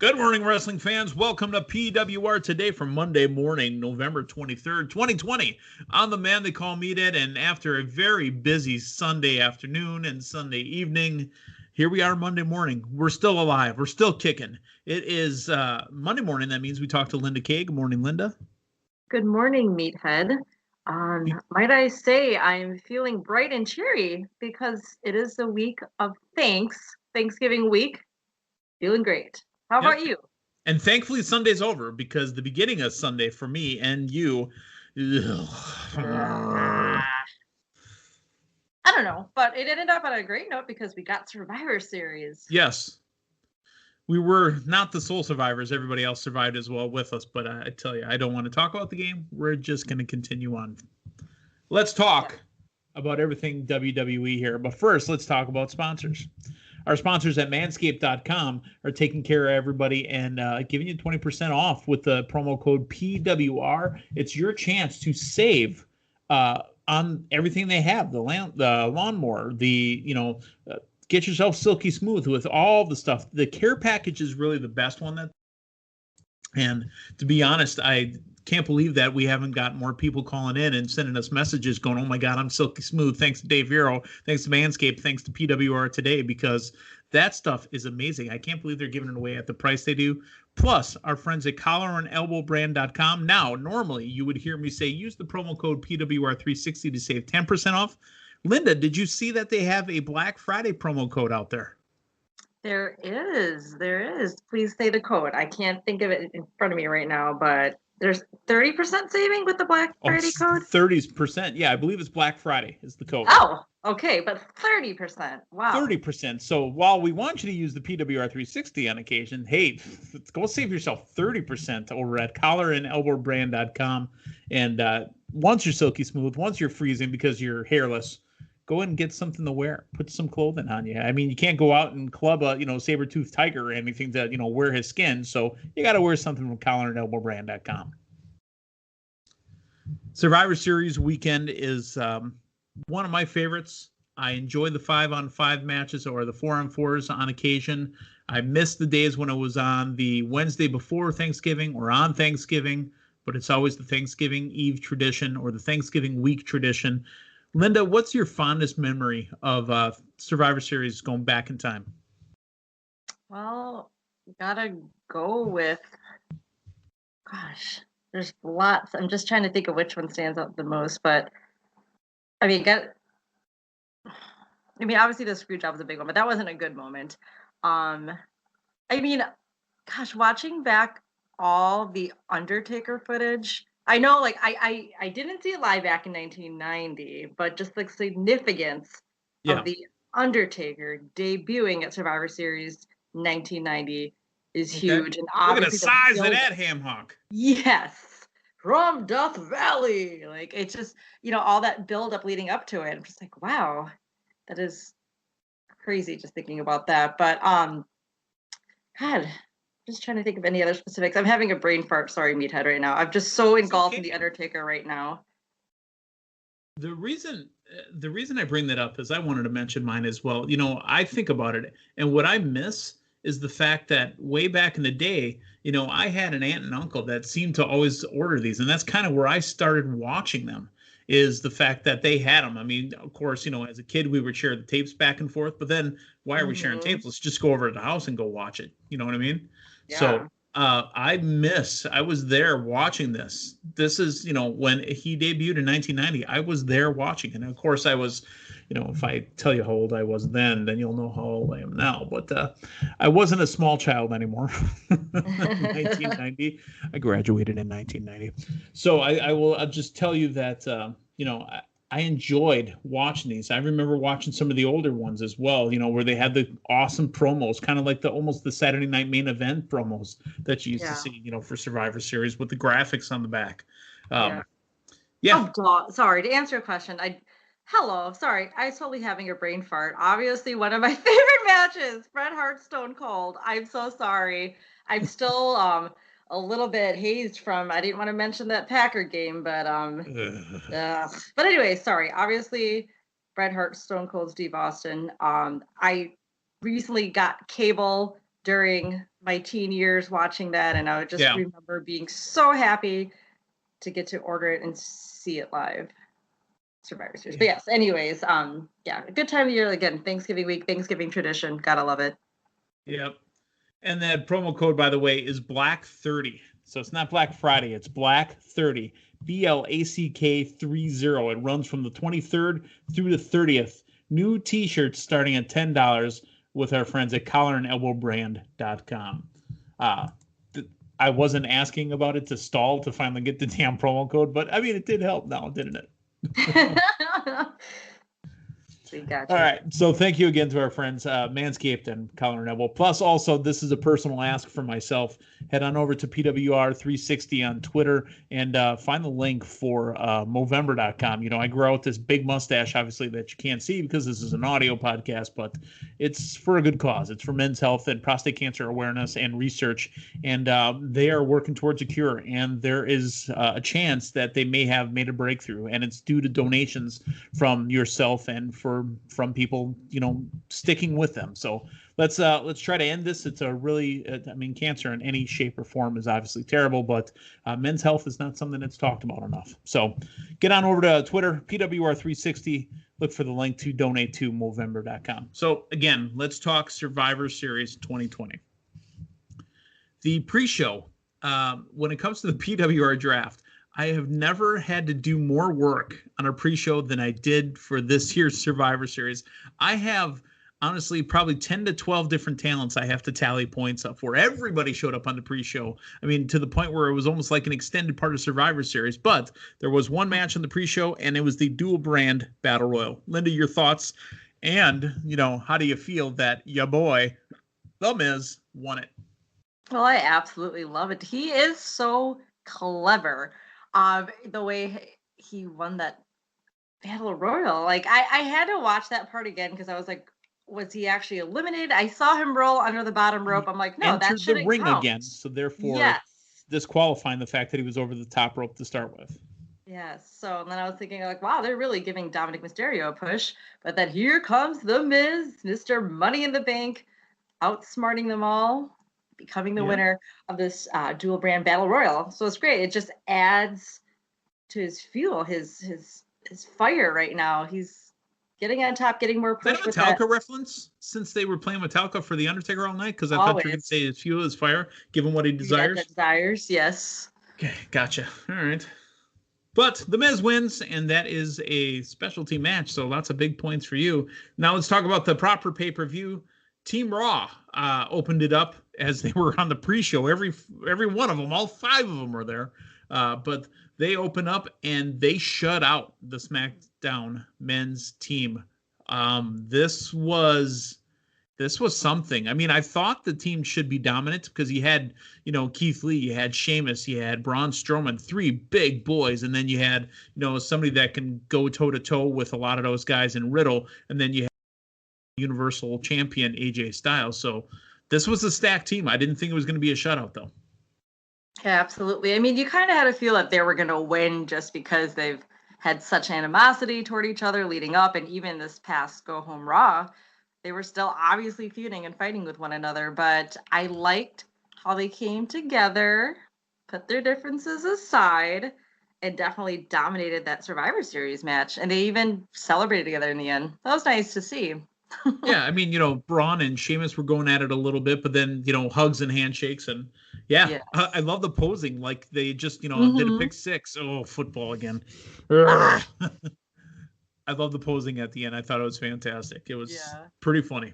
Good morning, wrestling fans. Welcome to PWR today for Monday morning, November 23rd, 2020. I'm the man they call Meathead, and after a very busy Sunday afternoon and Sunday evening, here we are Monday morning. We're still alive. We're still kicking. It is Monday morning. That means we talk to Linda Kay. Good morning, Linda. Good morning, Meathead. Might I say I'm feeling bright and cheery because it is the week of Thanksgiving week. Feeling great. How about you? And thankfully Sunday's over because the beginning of Sunday for me and you. I don't know, but it ended up on a great note because we got Survivor Series. Yes. We were not the sole survivors. Everybody else survived as well with us. But I tell you, I don't want to talk about the game. We're just going to continue on. Let's talk about everything WWE here. But first, let's talk about sponsors. Our sponsors at manscaped.com are taking care of everybody and giving you 20% off with the promo code PWR. It's your chance to save on everything they have, the lawnmower, get yourself silky smooth with all the stuff. The care package is really the best one. And to be honest, I can't believe that we haven't got more people calling in and sending us messages going, oh my God, I'm silky smooth. Thanks to Dave Vero. Thanks to Manscaped. Thanks to PWR today, because that stuff is amazing. I can't believe they're giving it away at the price they do. Plus, our friends at collarandelbowbrand.com. Now, normally you would hear me say, use the promo code PWR360 to save 10% off. Linda, did you see that they have a Black Friday promo code out there? There is. Please say the code. I can't think of it in front of me right now, but there's 30% saving with the Black Friday code? 30%. Yeah, I believe it's Black Friday is the code. Oh, okay, but 30%. Wow. 30%. So while we want you to use the PWR 360 on occasion, hey, go save yourself 30% over at collarandelbowbrand.com. And once you're silky smooth, once you're freezing because you're hairless, go ahead and get something to wear. Put some clothing on you. I mean, you can't go out and club a, saber-toothed tiger or anything to, wear his skin. So you got to wear something from collarandelbowbrand.com. Survivor Series weekend is one of my favorites. I enjoy the 5-on-5 matches or the 4-on-4s on occasion. I miss the days when it was on the Wednesday before Thanksgiving or on Thanksgiving, but it's always the Thanksgiving Eve tradition or the Thanksgiving week tradition. Linda, what's your fondest memory of Survivor Series going back in time? Well, gotta go with, there's lots. I'm just trying to think of which one stands out the most, but I mean, obviously the screw job was a big one, but that wasn't a good moment. Watching back all the Undertaker footage, I know, I didn't see it live back in 1990, but just the significance of the Undertaker debuting at Survivor Series 1990 is huge. And look at the size of that ham hock. Yes, from Death Valley. It's just, all that build up leading up to it. I'm just like, wow, that is crazy just thinking about that. But God, just trying to think of any other specifics. I'm having a brain fart. Sorry, Meathead, right now. I'm just so engulfed in the Undertaker right now. The reason I bring that up is I wanted to mention mine as well. I think about it, and what I miss is the fact that way back in the day, I had an aunt and uncle that seemed to always order these, and that's kind of where I started watching them, is the fact that they had them. I mean, of course, as a kid, we would share the tapes back and forth, but then why are we sharing tapes? Let's just go over to the house and go watch it. You know what I mean? Yeah. So I was there watching this. This is, when he debuted in 1990, I was there watching. And of course I was, if I tell you how old I was then you'll know how old I am now. But I wasn't a small child anymore. 1990. I graduated in 1990. So I'll just tell you that, I enjoyed watching these. I remember watching some of the older ones as well, where they had the awesome promos, kind of like almost the Saturday Night Main Event promos that you used to see, for Survivor Series with the graphics on the back. Oh, God. Sorry, to answer your question. Hello, sorry, I was totally having a brain fart. Obviously, one of my favorite matches, Bret Hart, Stone Cold. I'm so sorry. I'm still a little bit hazed from, I didn't want to mention that Packer game, but but anyway, sorry. Obviously, Bret Hart, Stone Cold Steve Austin. I recently got cable during my teen years watching that, and I would just remember being so happy to get to order it and see it live. Survivor Series. But yes, anyways, a good time of year. Again, Thanksgiving week, Thanksgiving tradition. Gotta love it. Yep. And that promo code, by the way, is Black30. So it's not Black Friday, it's Black30. BLACK30. It runs from the 23rd through the 30th. New t-shirts starting at $10 with our friends at collarandelbowbrand.com. I wasn't asking about it to stall to finally get the damn promo code, but I mean, it did help now, didn't it? We got you. All right. So thank you again to our friends, Manscaped and Collar and Elbow. Plus, also, this is a personal ask for myself. Head on over to PWR 360 on Twitter and find the link for Movember.com. You know, I grow out this big mustache, obviously, that you can't see because this is an audio podcast, but it's for a good cause. It's for men's health and prostate cancer awareness and research. And they are working towards a cure. And there is a chance that they may have made a breakthrough. And it's due to donations from yourself and from people, you know, sticking with them. So let's try to end this. It's a really, cancer in any shape or form is obviously terrible, but men's health is not something that's talked about enough. So get on over to Twitter, PWR360. Look for the link to donate to Movember.com. So again, let's talk Survivor Series 2020. The pre-show, when it comes to the PWR draft, I have never had to do more work on a pre-show than I did for this year's Survivor Series. I have, honestly, probably 10 to 12 different talents I have to tally points up for. Everybody showed up on the pre-show. I mean, to the point where it was almost like an extended part of Survivor Series. But there was one match on the pre-show, and it was the dual brand Battle Royal. Linda, your thoughts? And, you know, how do you feel that your boy, The Miz, won it? Well, I absolutely love it. He is so clever. The way he won that Battle Royal. Like, I had to watch that part again because I was like, was he actually eliminated? I saw him roll under the bottom rope. I'm like, no, that shouldn't the ring count. Again, so therefore disqualifying the fact that he was over the top rope to start with. Yes. So and then I was thinking, like, wow, they're really giving Dominic Mysterio a push. But then here comes The Miz, Mr. Money in the Bank, outsmarting them all, becoming the winner of this dual brand Battle Royal. So it's great. It just adds to his fuel, his fire right now. He's getting on top, getting more push. Is that a Metallica reference? Since they were playing Metallica for the Undertaker all night, because I thought you were going to say his fuel, his fire, give him what he desires. Desires, yes. Okay, gotcha. All right. But The Miz wins, and that is a specialty match, so lots of big points for you. Now let's talk about the proper pay-per-view. Team Raw opened it up as they were on the pre-show. Every one of them, all 5 of them were there. But they open up and they shut out the Smackdown men's team. This was something. I mean, I thought the team should be dominant because you had, you know, Keith Lee, you had Sheamus, you had Braun Strowman, 3 big boys, and then you had, you know, somebody that can go toe to toe with a lot of those guys in Riddle, and then you had Universal Champion AJ Styles. So this was a stacked team. I didn't think it was going to be a shutout, though. Yeah, absolutely. I mean, you kind of had to feel that they were going to win just because they've had such animosity toward each other leading up, and even this past Go Home Raw, they were still obviously feuding and fighting with one another. But I liked how they came together, put their differences aside, and definitely dominated that Survivor Series match. And they even celebrated together in the end. That was nice to see. Yeah, I mean, you know, Braun and Sheamus were going at it a little bit, but then, you know, hugs and handshakes. And yes. I love the posing. Like they just, you know, did a pick 6. Oh, football again. I love the posing at the end. I thought it was fantastic. It was pretty funny.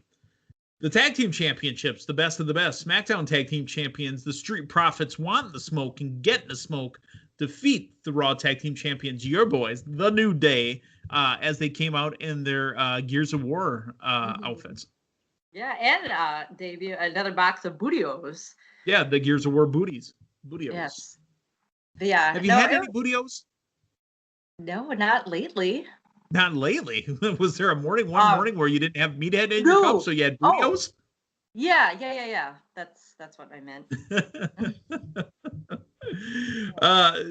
The tag team championships, the best of the best. SmackDown tag team champions, the Street Profits, want the smoke and get the smoke. Defeat the Raw tag team champions, your boys, The New Day, as they came out in their Gears of War outfits. Yeah, and debut another box of Bootios. Yeah, the Gears of War Bootios. Yes. Yeah. Have you had any Bootios? No, not lately. Not lately. Was there one morning where you didn't have Meathead in your cup, so you had Bootios? Oh. Yeah. That's what I meant.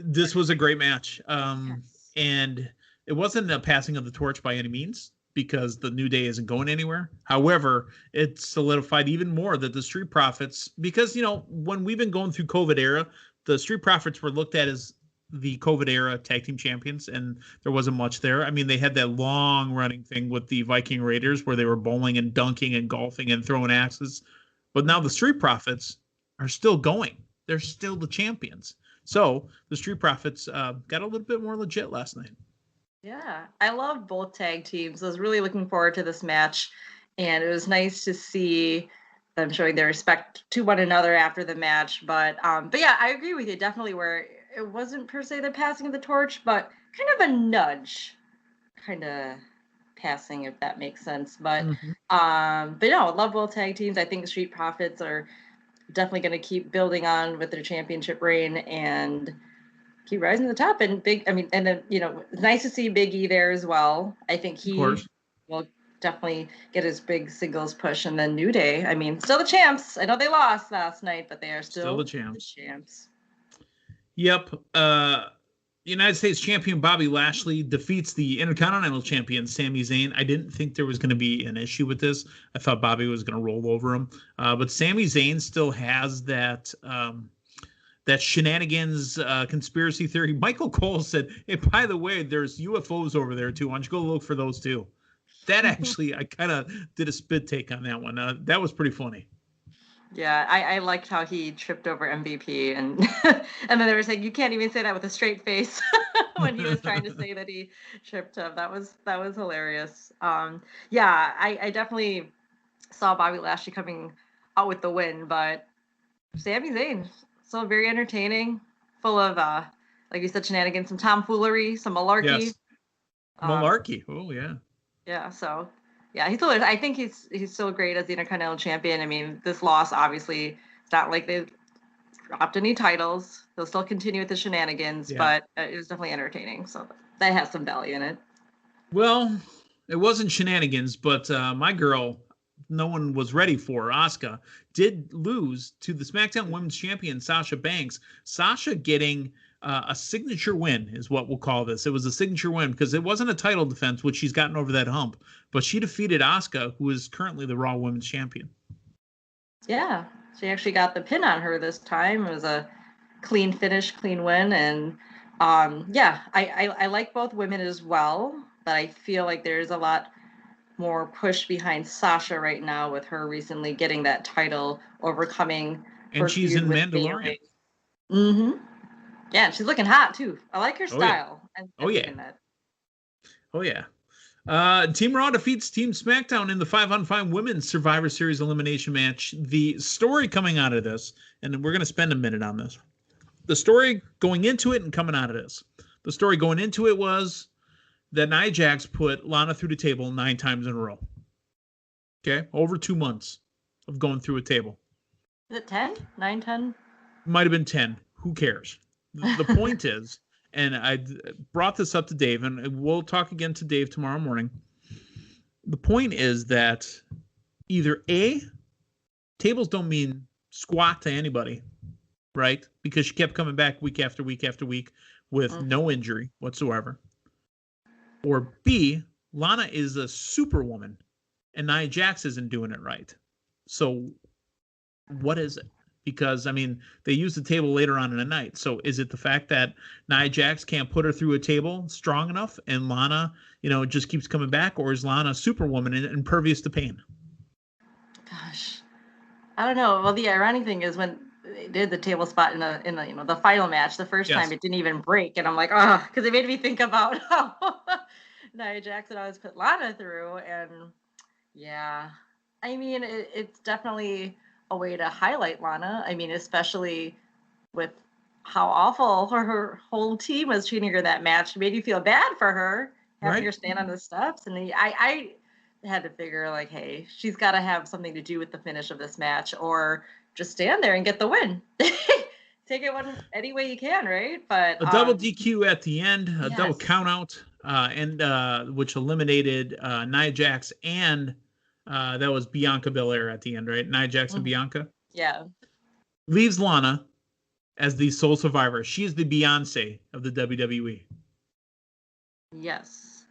This was a great match. And it wasn't a passing of the torch by any means. because the New Day isn't going anywhere. However, it solidified even more that the Street Profits, because, when we've been going through COVID era, the Street Profits were looked at as the COVID era tag team champions, and there wasn't much there. I mean, they had that long running thing with the Viking Raiders where they were bowling and dunking and golfing and throwing axes. But now the Street Profits are still going. They're still the champions. So the Street Profits got a little bit more legit last night. Yeah, I love both tag teams. I was really looking forward to this match, and it was nice to see them showing their respect to one another after the match. But yeah, I agree with you definitely where it wasn't per se the passing of the torch, but kind of a nudge, kind of passing, if that makes sense. But no, I love both tag teams. I think the Street Profits are definitely going to keep building on with their championship reign and keep rising to the top. And it's nice to see Big E there as well. I think he will definitely get his big singles push. And then New Day, I mean, still the champs. I know they lost last night, but they are still the champs. Yep. United States champion Bobby Lashley defeats the Intercontinental champion Sami Zayn. I didn't think there was going to be an issue with this. I thought Bobby was going to roll over him. But Sami Zayn still has that shenanigans conspiracy theory. Michael Cole said, hey, by the way, there's UFOs over there too. Why don't you go look for those too? That actually, I kind of did a spit take on that one. That was pretty funny. Yeah, I liked how he tripped over MVP, and and then they were saying you can't even say that with a straight face when he was trying to say that he tripped him. That was hilarious. Yeah, I definitely saw Bobby Lashley coming out with the win, but Sami Zayn still very entertaining, full of like you said, shenanigans, some tomfoolery, some malarkey. Yes. Malarkey. Oh yeah. Yeah. So. Yeah, I think he's still great as the Intercontinental champion. I mean, this loss, obviously, it's not like they dropped any titles. They'll still continue with the shenanigans, but it was definitely entertaining. So that has some value in it. Well, it wasn't shenanigans, but my girl, no one was ready for, Asuka, did lose to the SmackDown Women's Champion, Sasha Banks. Sasha getting a signature win is what we'll call this. It was a signature win because it wasn't a title defense, which she's gotten over that hump, but she defeated Asuka, who is currently the Raw Women's Champion. Yeah, she actually got the pin on her this time. It was a clean finish, clean win. And I like both women as well, but I feel like there's a lot more push behind Sasha right now with her recently getting that title, overcoming. And she's in Mandalorian. Mm-hmm. Yeah, she's looking hot too. I like her style. Oh yeah. Team Raw defeats Team SmackDown in the 5-on-5 Women's Survivor Series elimination match. The story coming out of this, and we're going to spend a minute on this. The story going into it and coming out of this. The story going into it was that Nia Jax put Lana through the table 9 times in a row. Okay, over 2 months of going through a table. Is it 10? 9, 10? Might have been 10. Who cares? The point is, and I brought this up to Dave, and we'll talk again to Dave tomorrow morning. The point is that either A, tables don't mean squat to anybody, right? Because she kept coming back week after week after week with no injury whatsoever. Or B, Lana is a superwoman, and Nia Jax isn't doing it right. So what is it? Because, I mean, they use the table later on in the night. So is it the fact that Nia Jax can't put her through a table strong enough and Lana, just keeps coming back? Or is Lana superwoman and impervious to pain? Gosh, I don't know. Well, the ironic thing is when they did the table spot in the the final match, the first time it didn't even break. And I'm like, because it made me think about how Nia Jax had always put Lana through. And yeah, I mean, it's definitely a way to highlight Lana. I mean, especially with how awful her whole team was treating her that match. It made you feel bad for her, having her stand on the steps. And I had to figure, like, hey, she's got to have something to do with the finish of this match, or just stand there and get the win. Take it any way you can, right? But a double DQ at the end, a double count out, and which eliminated Nia Jax and that was Bianca Belair at the end, right? Nia Jax and Bianca. Yeah. Leaves Lana as the sole survivor. She is the Beyonce of the WWE. Yes.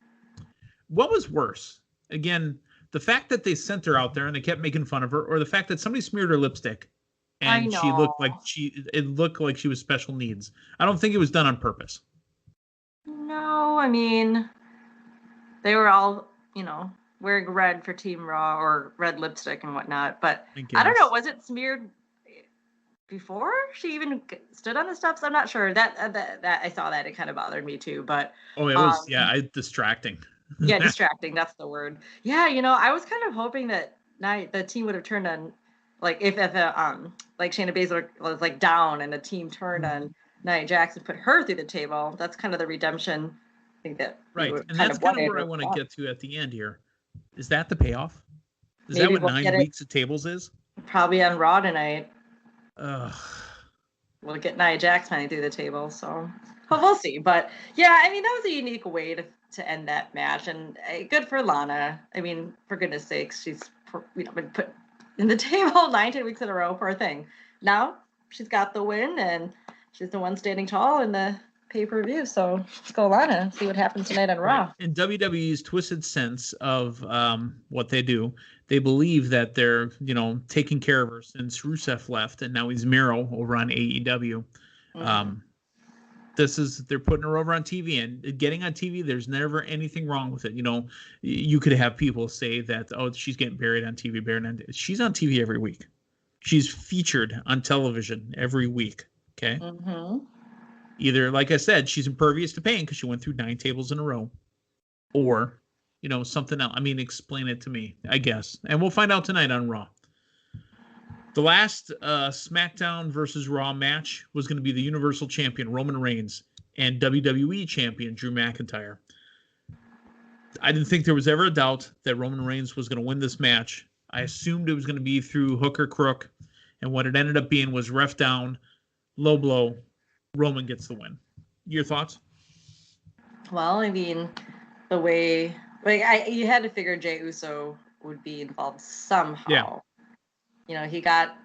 What was worse? again, the fact that they sent her out there and they kept making fun of her, or the fact that somebody smeared her lipstick and she looked like it looked like she was special needs. I don't think it was done on purpose. No, I mean, they were all, wearing red for Team Raw or red lipstick and whatnot. But I don't know. Was it smeared before she even stood on the steps? I'm not sure. That I saw that. It kind of bothered me too. But it was distracting. Yeah, distracting. That's the word. Yeah, I was kind of hoping that the team would have turned on, like if like Shayna Baszler was like down and the team turned on Nia Jax and put her through the table. That's kind of the redemption. I think that right, and that's kind of where I want to get to at the end here. Is that the payoff? Is that what 9 weeks of tables is? Probably on Raw tonight. We'll get Nia Jax finally through the table, so we'll see. But yeah, I mean, that was a unique way to end that match, and good for Lana. I mean, for goodness sakes, she's been put in the table 9-10 weeks in a row, poor thing. Now she's got the win, and she's the one standing tall in the pay-per-view. So let's go, Lana, see what happens tonight on Raw. Right. In WWE's twisted sense of what they do, they believe that they're taking care of her since Rusev left, and now he's Miro over on AEW. They're putting her over on TV, and getting on TV, there's never anything wrong with it. You could have people say that, oh, she's getting buried on TV. She's on TV every week. She's featured on television every week. Okay. Mm-hmm. Either, like I said, she's impervious to pain because she went through 9 tables in a row, or something else. I mean, explain it to me, I guess, and we'll find out tonight on Raw. The last SmackDown versus Raw match was going to be the Universal Champion Roman Reigns and WWE Champion Drew McIntyre. I didn't think there was ever a doubt that Roman Reigns was going to win this match. I assumed it was going to be through hook or crook, and what it ended up being was ref down, low blow, Roman gets the win. Your thoughts? Well, I mean, the way you had to figure Jey Uso would be involved somehow. Yeah. He got,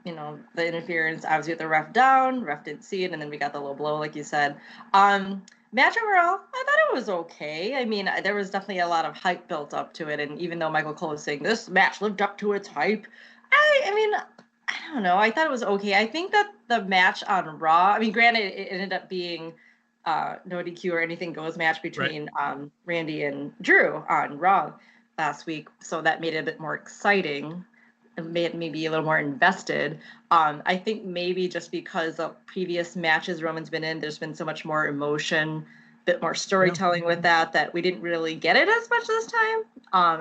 the interference obviously with the ref down. Ref didn't see it, and then we got the low blow, like you said. Match overall, I thought it was okay. I mean, there was definitely a lot of hype built up to it, and even though Michael Cole was saying this match lived up to its hype, I mean, I don't know. I thought it was okay. I think that the match on Raw, I mean, granted, it ended up being no DQ or anything goes match between Randy and Drew on Raw last week, so that made it a bit more exciting. Made me be a little more invested. I think maybe just because of previous matches Roman's been in, there's been so much more emotion, a bit more storytelling with that we didn't really get it as much this time.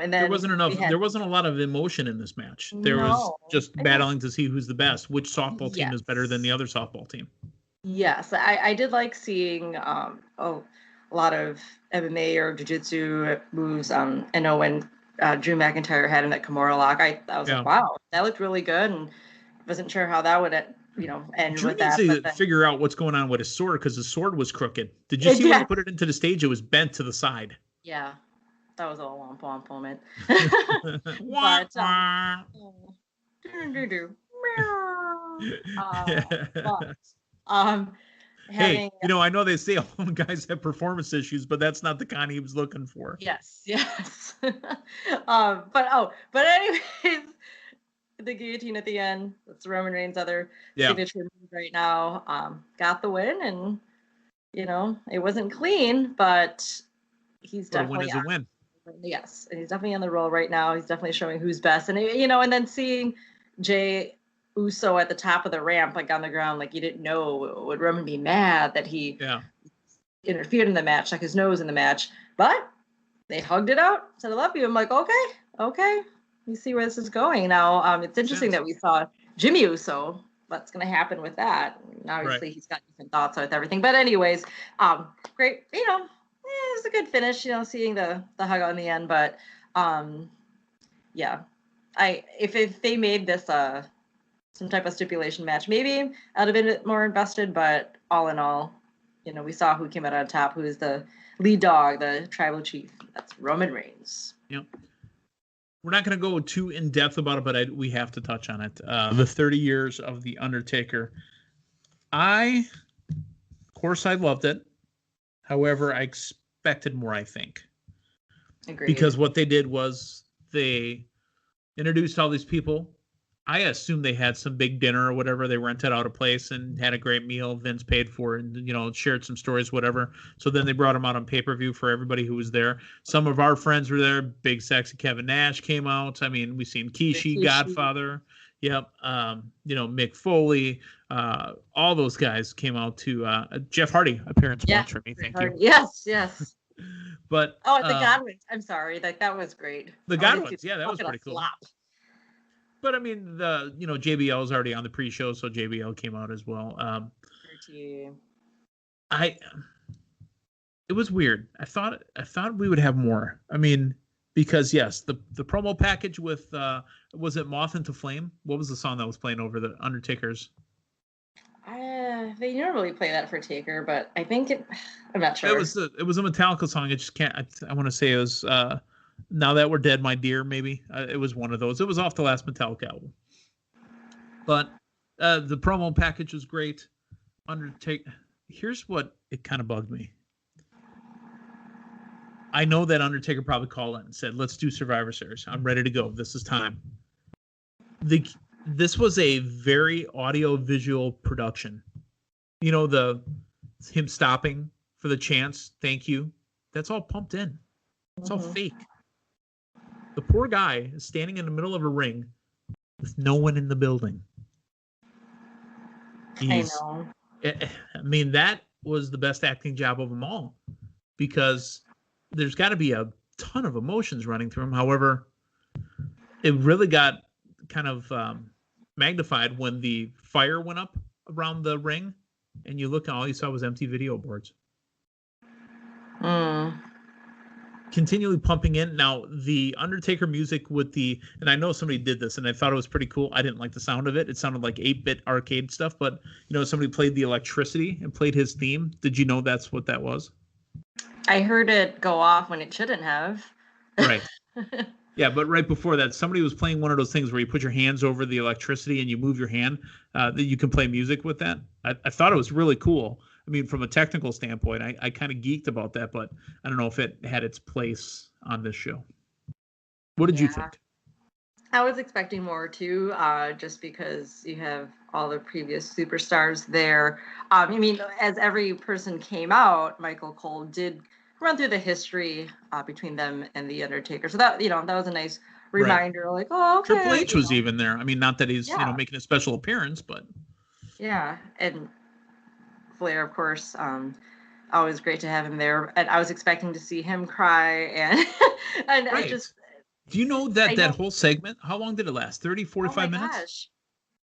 And then there wasn't enough. There wasn't a lot of emotion in this match. There was just battling to see who's the best, which softball team is better than the other softball team. Yes, I did like seeing a lot of MMA or jiu-jitsu moves. I know when Drew McIntyre had him at Kimura lock, I was like, wow, that looked really good, and wasn't sure how that would end Drew with that. Needs to figure out what's going on with his sword, because his sword was crooked. Did you see when he put it into the stage? It was bent to the side. Yeah, that was a womp womp moment. Hey, I know they say all guys have performance issues, but that's not the kind he was looking for. Yes. But anyways, the guillotine at the end. That's Roman Reigns' other signature move right now. Got the win, and it wasn't clean, but he's definitely a win. Yes, and he's definitely on the roll right now. He's definitely showing who's best, and and then seeing Jey Uso at the top of the ramp, like on the ground, like you didn't know, would Roman be mad that he interfered in the match, stuck his nose in the match? But they hugged it out, said I love you. I'm like, okay, you see where this is going now. It's interesting that we saw Jimmy Uso. What's going to happen with that? And obviously, he's got different thoughts with everything. But anyways, great. It was a good finish. Seeing the hug on the end. But if they made this some type of stipulation match, maybe I'd have been a bit more invested. But all in all, we saw who came out on top, who is the lead dog, the tribal chief. That's Roman Reigns. Yep. We're not going to go too in depth about it, but we have to touch on it. The 30 years of the Undertaker. Of course, I loved it. However, I expected more, I think. Agreed. Because what they did was they introduced all these people. I assume they had some big dinner or whatever. They rented out a place and had a great meal. Vince paid for it and, shared some stories, whatever. So then they brought them out on pay-per-view for everybody who was there. Some of our friends were there. Big Sexy Kevin Nash came out. I mean, we seen Kishi, Godfather. Yep. Mick Foley. All those guys came out to Jeff Hardy appearance once for me. Thank you. Yes. But the Godwins. I'm sorry. That was great. The Godwins. Yeah, that was pretty cool. Flop. But I mean, JBL is already on the pre-show, so JBL came out as well. It was weird. I thought we would have more. I mean, because yes, the promo package with was it Moth into Flame? What was the song that was playing over the Undertaker's? They normally play that for Taker, but I think I'm not sure. It was a Metallica song. I just can't. I want to say it was. Now That We're Dead, My Dear, maybe. It was one of those. It was off the last Metallica album. But the promo package was great. Undertaker. Here's what it kind of bugged me. I know that Undertaker probably called in and said, let's do Survivor Series. I'm ready to go. This is time. This was a very audio-visual production. Him stopping for the chants, thank you. That's all pumped in. It's all fake. The poor guy is standing in the middle of a ring with no one in the building. I know. I mean, that was the best acting job of them all, because there's got to be a ton of emotions running through him. However, it really got kind of magnified when the fire went up around the ring, and you look and all you saw was empty video boards. Continually pumping in. Now, the Undertaker music with and I know somebody did this, and I thought it was pretty cool. I didn't like the sound of it. It sounded like 8-bit arcade stuff, but, somebody played the electricity and played his theme. Did you know that's what that was? I heard it go off when it shouldn't have. Right. Yeah, but right before that, somebody was playing one of those things where you put your hands over the electricity and you move your hand, that you can play music with that. I thought it was really cool. I mean, from a technical standpoint, I kind of geeked about that, but I don't know if it had its place on this show. What did you think? I was expecting more too, just because you have all the previous superstars there. I mean, as every person came out, Michael Cole did run through the history between them and the Undertaker. So that was a nice reminder. Right. Like, oh, okay. Triple H was even there. I mean, not that he's making a special appearance, but and Flair, of course, always great to have him there. And I was expecting to see him cry, and right. I just. Do you know that whole segment? How long did it last? 30, 45 minutes? Gosh.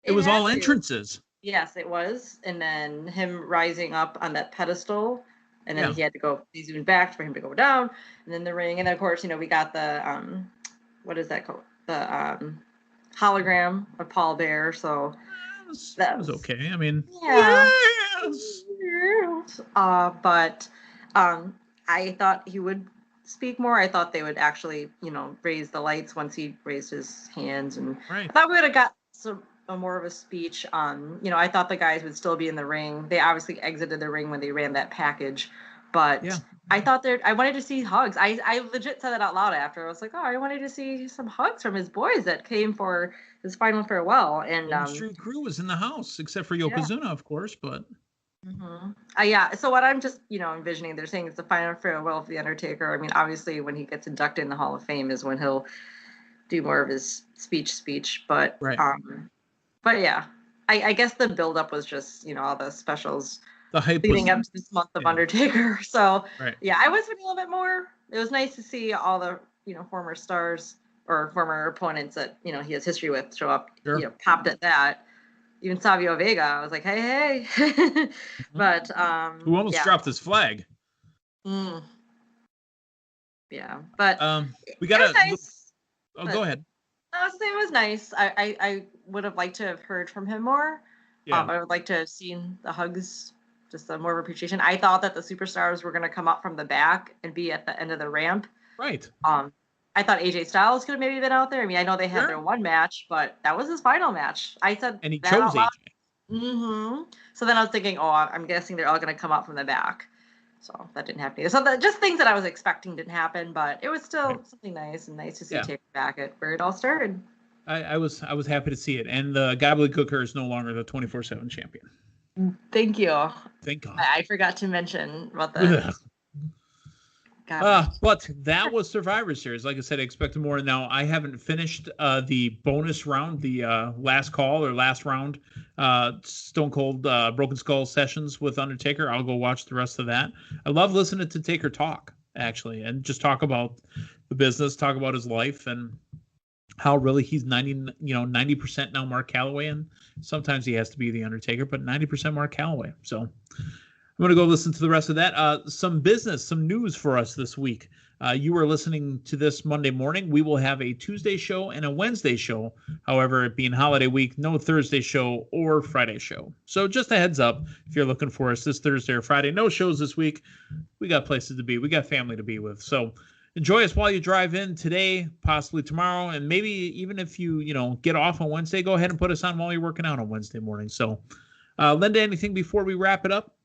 It was all entrances. Yes, it was. And then him rising up on that pedestal, and then he had to go. He zoomed back for him to go down, and then the ring, and then of course, we got the what is that called? The hologram of Paul Bear. So that was okay. I mean, yes. But I thought he would speak more. I thought they would actually, raise the lights once he raised his hands, and I thought we would have got more of a speech. I thought the guys would still be in the ring. They obviously exited the ring when they ran that package, but I thought I wanted to see hugs. I legit said that out loud after. I was like, oh, I wanted to see some hugs from his boys that came for his final farewell. And Street Crew was in the house, except for Yokozuna, of course, but. So what I'm just envisioning, they're saying it's the final farewell of the Undertaker. I mean, obviously when he gets inducted in the Hall of Fame is when he'll do more of his speech, but I guess the build up was just all the specials, the hype leading up to this month of Undertaker. So I was feeling a little bit more. It was nice to see all the former stars or former opponents that he has history with show up. Popped at that. Even Savio Vega, I was like, hey. But who almost dropped his flag. Yeah, but we got nice, go ahead. It was nice. I would have liked to have heard from him more. I would like to have seen the hugs, just more of appreciation. I thought that the superstars were going to come up from the back and be at the end of the ramp. Right. I thought AJ Styles could have maybe been out there. I mean, I know they had their one match, but that was his final match. I said, and he chose AJ. So then I was thinking, I'm guessing they're all going to come up from the back. So that didn't happen either. So just things that I was expecting didn't happen, but it was still something nice and nice to see Taker back at where it all started. I was happy to see it. And the Gobbledygooker is no longer the 24/7 champion. Thank you. Thank God. I forgot to mention about that. But that was Survivor Series. Like I said, I expected more. Now, I haven't finished the bonus round, the last call or last round, Stone Cold Broken Skull sessions with Undertaker. I'll go watch the rest of that. I love listening to Taker talk, actually, and just talk about the business, talk about his life, and how really he's 90% now Mark Calloway, and sometimes he has to be the Undertaker, but 90% Mark Calloway. So I'm going to go listen to the rest of that. Some business, some news for us this week. You are listening to this Monday morning. We will have a Tuesday show and a Wednesday show. However, it being holiday week, no Thursday show or Friday show. So just a heads up, if you're looking for us this Thursday or Friday, no shows this week. We got places to be. We got family to be with. So enjoy us while you drive in today, possibly tomorrow, and maybe even if you get off on Wednesday, go ahead and put us on while you're working out on Wednesday morning. So, Linda, anything before we wrap it up?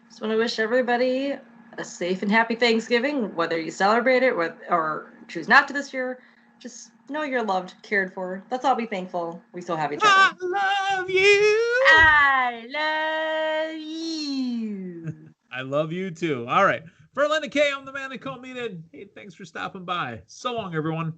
Just want to wish everybody a safe and happy Thanksgiving, whether you celebrate it or choose not to this year. Just know you're loved, cared for. Let's all be thankful. We still have each other. I love you. I love you. I love you too. All right. For Linda K, I'm the man they call Meathead. Hey, thanks for stopping by. So long, everyone.